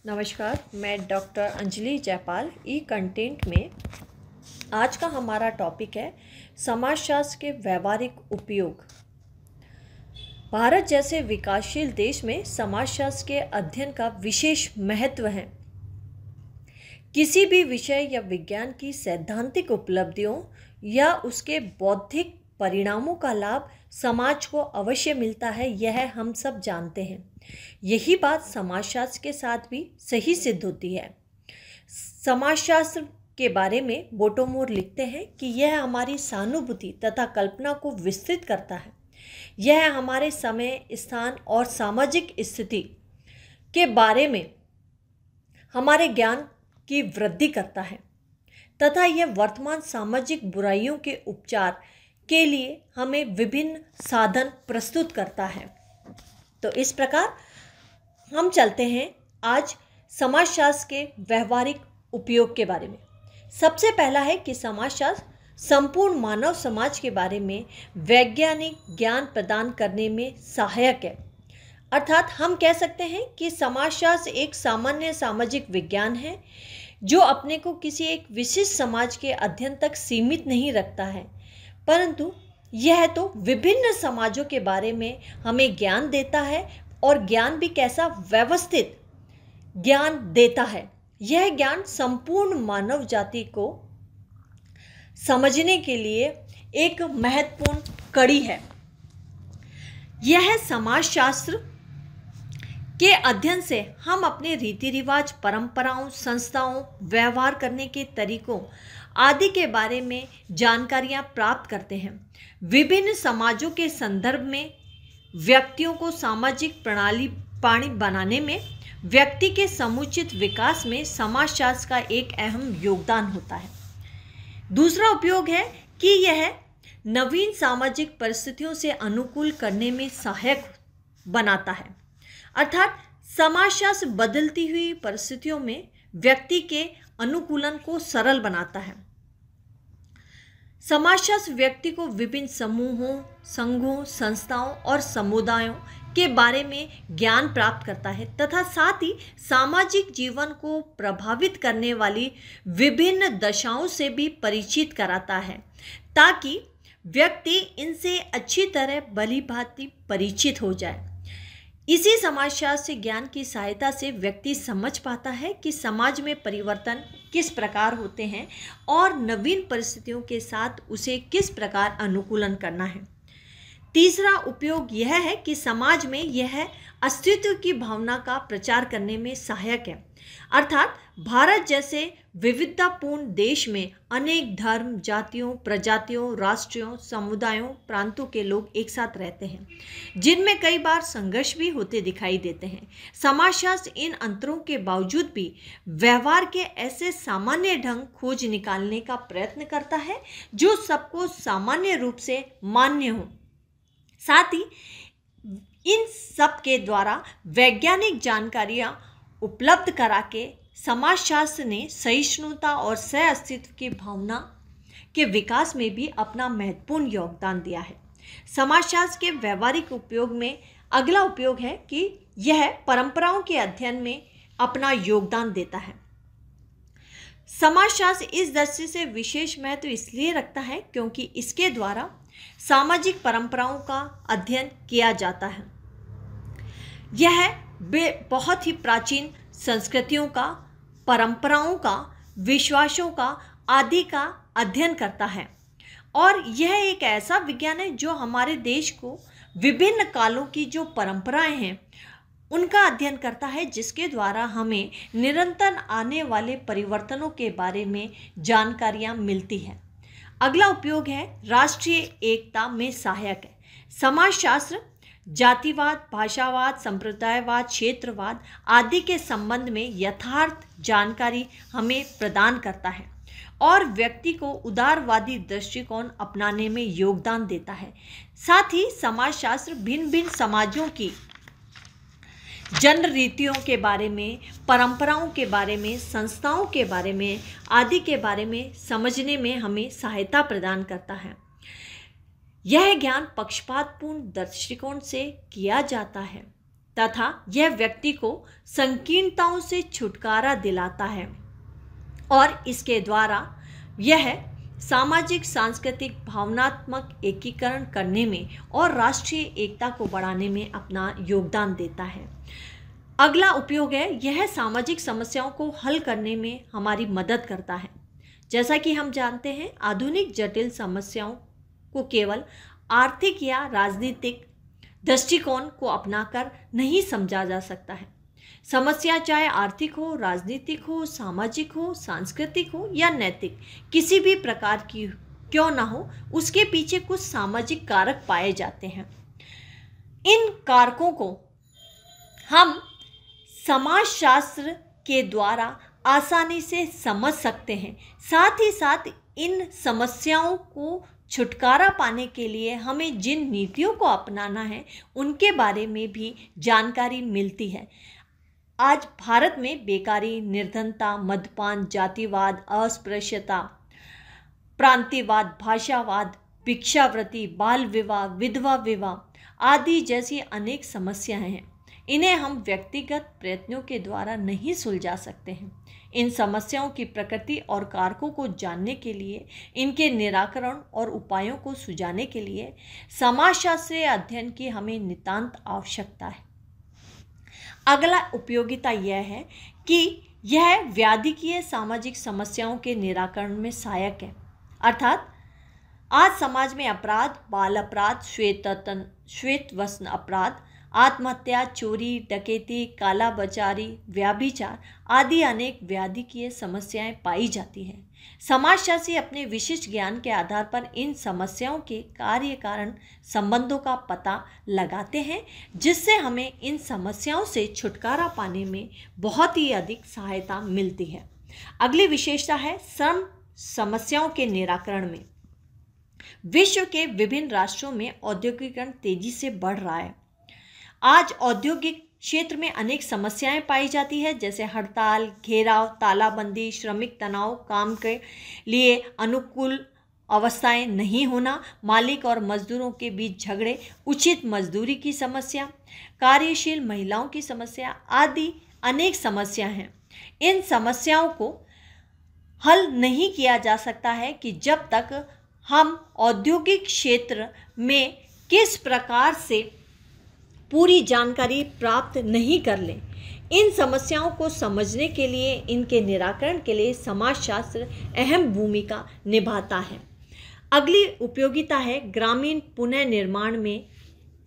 नमस्कार, मैं डॉक्टर अंजलि जयपाल। ई कंटेंट में आज का हमारा टॉपिक है समाजशास्त्र के व्यावहारिक उपयोग। भारत जैसे विकासशील देश में समाजशास्त्र के अध्ययन का विशेष महत्व है। किसी भी विषय या विज्ञान की सैद्धांतिक उपलब्धियों या उसके बौद्धिक परिणामों का लाभ समाज को अवश्य मिलता है, यह हम सब जानते हैं। यही बात समाजशास्त्र के साथ भी सही सिद्ध होती है। समाजशास्त्र के बारे में बोटोमोर लिखते हैं कि यह हमारी सहानुभूति तथा कल्पना को विस्तृत करता है। यह हमारे समय, स्थान और सामाजिक स्थिति के बारे में हमारे ज्ञान की वृद्धि करता है तथा यह वर्तमान सामाजिक बुराइयों के उपचार के लिए हमें विभिन्न साधन प्रस्तुत करता है। तो इस प्रकार हम चलते हैं आज समाजशास्त्र के व्यावहारिक उपयोग के बारे में। सबसे पहला है कि समाजशास्त्र संपूर्ण मानव समाज के बारे में वैज्ञानिक ज्ञान प्रदान करने में सहायक है। अर्थात हम कह सकते हैं कि समाजशास्त्र एक सामान्य सामाजिक विज्ञान है जो अपने को किसी एक विशिष्ट समाज के अध्ययन तक सीमित नहीं रखता है, परंतु यह तो विभिन्न समाजों के बारे में हमें ज्ञान देता है और ज्ञान भी कैसा व्यवस्थित ज्ञान देता है। यह ज्ञान संपूर्ण मानव जाति को समझने के लिए एक महत्वपूर्ण कड़ी है। यह समाजशास्त्र के अध्ययन से हम अपने रीति रिवाज, परंपराओं, संस्थाओं, व्यवहार करने के तरीकों आदि के बारे में जानकारियां प्राप्त करते हैं। विभिन्न समाजों के संदर्भ में व्यक्तियों को सामाजिक प्रणाली बनाने में, व्यक्ति के समुचित विकास में समाजशास्त्र का एक अहम योगदान होता है। दूसरा उपयोग है कि यह नवीन सामाजिक परिस्थितियों से अनुकूल करने में सहायक बनाता है। अर्थात समाजशास्त्र बदलती हुई परिस्थितियों में व्यक्ति के अनुकूलन को सरल बनाता है। समाजशास्त्र व्यक्ति को विभिन्न समूहों, संघों, संस्थाओं और समुदायों के बारे में ज्ञान प्राप्त करता है तथा साथ ही सामाजिक जीवन को प्रभावित करने वाली विभिन्न दशाओं से भी परिचित कराता है, ताकि व्यक्ति इनसे अच्छी तरह भली-भांति परिचित हो जाए। इसी समाजशास्त्र ज्ञान की सहायता से व्यक्ति समझ पाता है कि समाज में परिवर्तन किस प्रकार होते हैं और नवीन परिस्थितियों के साथ उसे किस प्रकार अनुकूलन करना है। तीसरा उपयोग यह है कि समाज में यह अस्तित्व की भावना का प्रचार करने में सहायक है। अर्थात भारत जैसे विविधतापूर्ण देश में अनेक धर्म, जातियों, प्रजातियों, राष्ट्रों, समुदायों, प्रांतों के लोग एक साथ रहते हैं, जिनमें कई बार संघर्ष भी होते दिखाई देते हैं। समाजशास्त्र इन अंतरों के बावजूद भी व्यवहार के ऐसे सामान्य ढंग खोज निकालने का प्रयत्न करता है जो सबको सामान्य रूप से मान्य हो। साथ ही इन सब के द्वारा वैज्ञानिक जानकारियां उपलब्ध करा के समाजशास्त्र ने सहिष्णुता और सह अस्तित्व की भावना के विकास में भी अपना महत्वपूर्ण योगदान दिया है। समाजशास्त्र के व्यावहारिक उपयोग में अगला उपयोग है कि यह परंपराओं के अध्ययन में अपना योगदान देता है। समाजशास्त्र इस दृष्टि से विशेष महत्व इसलिए रखता है क्योंकि इसके द्वारा सामाजिक परंपराओं का अध्ययन किया जाता है। यह बहुत ही प्राचीन संस्कृतियों का, परंपराओं का, विश्वासों का आदि का अध्ययन करता है और यह एक ऐसा विज्ञान है जो हमारे देश को विभिन्न कालों की जो परंपराएं हैं उनका अध्ययन करता है, जिसके द्वारा हमें निरंतर आने वाले परिवर्तनों के बारे में जानकारियां मिलती हैं। अगला उपयोग है राष्ट्रीय एकता में सहायक है। समाजशास्त्र जातिवाद, भाषावाद, संप्रदायवाद, क्षेत्रवाद आदि के संबंध में यथार्थ जानकारी हमें प्रदान करता है और व्यक्ति को उदारवादी दृष्टिकोण अपनाने में योगदान देता है। साथ ही समाजशास्त्र भिन्न भिन्न समाजों की जन रीतियों के बारे में, परंपराओं के बारे में, संस्थाओं के बारे में आदि के बारे में समझने में हमें सहायता प्रदान करता है। यह ज्ञान पक्षपातपूर्ण दृष्टिकोण से किया जाता है तथा यह व्यक्ति को संकीर्णताओं से छुटकारा दिलाता है और इसके द्वारा यह सामाजिक, सांस्कृतिक, भावनात्मक एकीकरण करने में और राष्ट्रीय एकता को बढ़ाने में अपना योगदान देता है। अगला उपयोग है, यह सामाजिक समस्याओं को हल करने में हमारी मदद करता है। जैसा कि हम जानते हैं, आधुनिक जटिल समस्याओं को केवल आर्थिक या राजनीतिक दृष्टिकोण को अपनाकर नहीं समझा जा सकता है। समस्या चाहे आर्थिक हो, राजनीतिक हो, सामाजिक हो, सांस्कृतिक हो या नैतिक, किसी भी प्रकार की क्यों ना हो, उसके पीछे कुछ सामाजिक कारक पाए जाते हैं। इन कारकों को हम समाजशास्त्र के द्वारा आसानी से समझ सकते हैं। साथ ही साथ इन समस्याओं को छुटकारा पाने के लिए हमें जिन नीतियों को अपनाना है उनके बारे में भी जानकारी मिलती है। आज भारत में बेकारी, निर्धनता, मद्यपान, जातिवाद, अस्पृश्यता, प्रांतीयवाद, भाषावाद, भिक्षावृत्ति, बाल विवाह, विधवा विवाह आदि जैसी अनेक समस्याएं हैं। इन्हें हम व्यक्तिगत प्रयत्नों के द्वारा नहीं सुलझा सकते हैं। इन समस्याओं की प्रकृति और कारकों को जानने के लिए, इनके निराकरण और उपायों को सुझाने के लिए समाजशास्त्रीय अध्ययन की हमें नितांत आवश्यकता है। अगला उपयोगिता यह है कि यह व्याधिकीय सामाजिक समस्याओं के निराकरण में सहायक है। अर्थात आज समाज में अपराध, बाल अपराध, श्वेत वस्त्र अपराध, आत्महत्या, चोरी, डकैती, कालाबाजारी, व्यभिचार आदि अनेक व्याधिकीय समस्याएं पाई जाती हैं। समाजशास्त्री अपने विशिष्ट ज्ञान के आधार पर इन समस्याओं के कार्य कारण संबंधों का पता लगाते हैं, जिससे हमें इन समस्याओं से छुटकारा पाने में बहुत ही अधिक सहायता मिलती है। अगली विशेषता है श्रम समस्याओं के निराकरण में। विश्व के विभिन्न राष्ट्रों में औद्योगिकरण तेजी से बढ़ रहा है। आज औद्योगिक क्षेत्र में अनेक समस्याएं पाई जाती है, जैसे हड़ताल, घेराव, तालाबंदी, श्रमिक तनाव, काम के लिए अनुकूल अवस्थाएं नहीं होना, मालिक और मजदूरों के बीच झगड़े, उचित मजदूरी की समस्या, कार्यशील महिलाओं की समस्या आदि अनेक समस्याएं हैं। इन समस्याओं को हल नहीं किया जा सकता है कि जब तक हम औद्योगिक क्षेत्र में किस प्रकार से पूरी जानकारी प्राप्त नहीं कर लें। इन समस्याओं को समझने के लिए, इनके निराकरण के लिए समाजशास्त्र अहम भूमिका निभाता है। अगली उपयोगिता है ग्रामीण पुनर्निर्माण में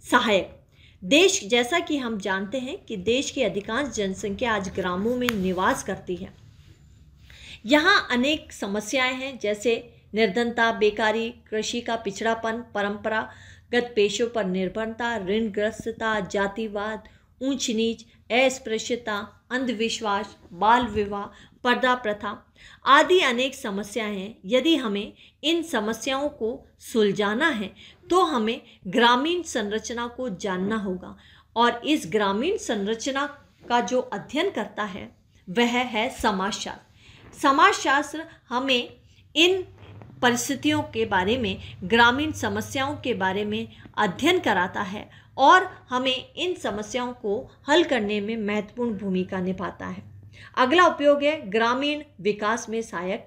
सहायक। देश, जैसा कि हम जानते हैं कि देश की अधिकांश जनसंख्या आज ग्रामों में निवास करती है। यहाँ अनेक समस्याएं हैं, जैसे निर्धनता, बेकारी, कृषि का पिछड़ापन, परंपरागत पेशों पर निर्भरता, ऋणग्रस्तता, जातिवाद, ऊंच नीच, अस्पृश्यता, अंधविश्वास, बाल विवाह, पर्दा प्रथा आदि अनेक समस्याएं हैं। यदि हमें इन समस्याओं को सुलझाना है तो हमें ग्रामीण संरचना को जानना होगा, और इस ग्रामीण संरचना का जो अध्ययन करता है वह है समाजशास्त्र। समाजशास्त्र हमें इन परिस्थितियों के बारे में, ग्रामीण समस्याओं के बारे में अध्ययन कराता है और हमें इन समस्याओं को हल करने में महत्वपूर्ण भूमिका निभाता है। अगला उपयोग है ग्रामीण विकास में सहायक,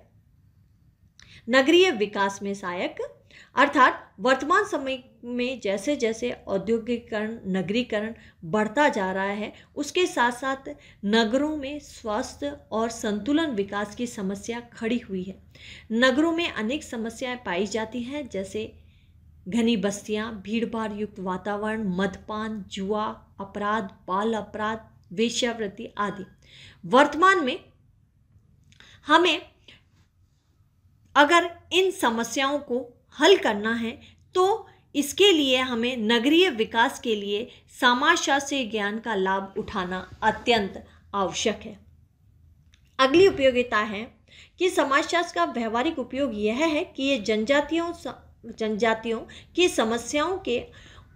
नगरीय विकास में सहायक। अर्थात वर्तमान समय में जैसे जैसे औद्योगिकरण, नगरीकरण बढ़ता जा रहा है, उसके साथ साथ नगरों में स्वास्थ्य और संतुलन विकास की समस्या खड़ी हुई है। नगरों में अनेक समस्याएं पाई जाती हैं, जैसे घनी बस्तियां, भीड़भाड़ युक्त वातावरण, मद्यपान, जुआ, अपराध, बाल अपराध, वेश्यावृत्ति आदि। वर्तमान में हमें अगर इन समस्याओं को हल करना है तो इसके लिए हमें नगरीय विकास के लिए समाजशास्त्रीय ज्ञान का लाभ उठाना अत्यंत आवश्यक है। अगली उपयोगिता है कि समाजशास्त्र का व्यवहारिक उपयोग यह है कि ये जनजातियों की समस्याओं के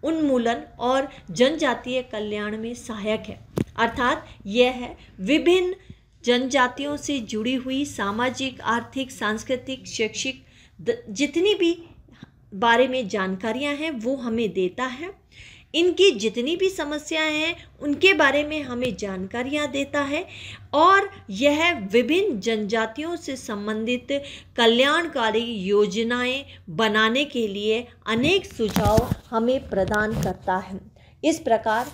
उन्मूलन और जनजातीय कल्याण में सहायक है। अर्थात यह विभिन्न जनजातियों से जुड़ी हुई सामाजिक, आर्थिक, सांस्कृतिक, शैक्षिक जितनी भी बारे में जानकारियां हैं वो हमें देता है। इनकी जितनी भी समस्याएं हैं उनके बारे में हमें जानकारियां देता है और यह विभिन्न जनजातियों से संबंधित कल्याणकारी योजनाएं बनाने के लिए अनेक सुझाव हमें प्रदान करता है। इस प्रकार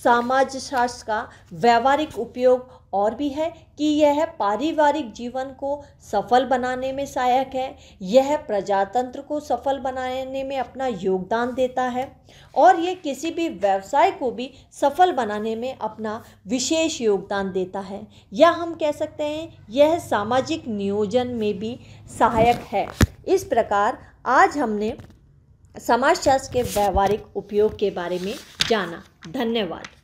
समाजशास्त्र का व्यवहारिक उपयोग और भी है कि यह पारिवारिक जीवन को सफल बनाने में सहायक है, यह प्रजातंत्र को सफल बनाने में अपना योगदान देता है और यह किसी भी व्यवसाय को भी सफल बनाने में अपना विशेष योगदान देता है, या हम कह सकते हैं यह सामाजिक नियोजन में भी सहायक है। इस प्रकार आज हमने समाजशास्त्र के व्यवहारिक उपयोग के बारे में जाना। धन्यवाद।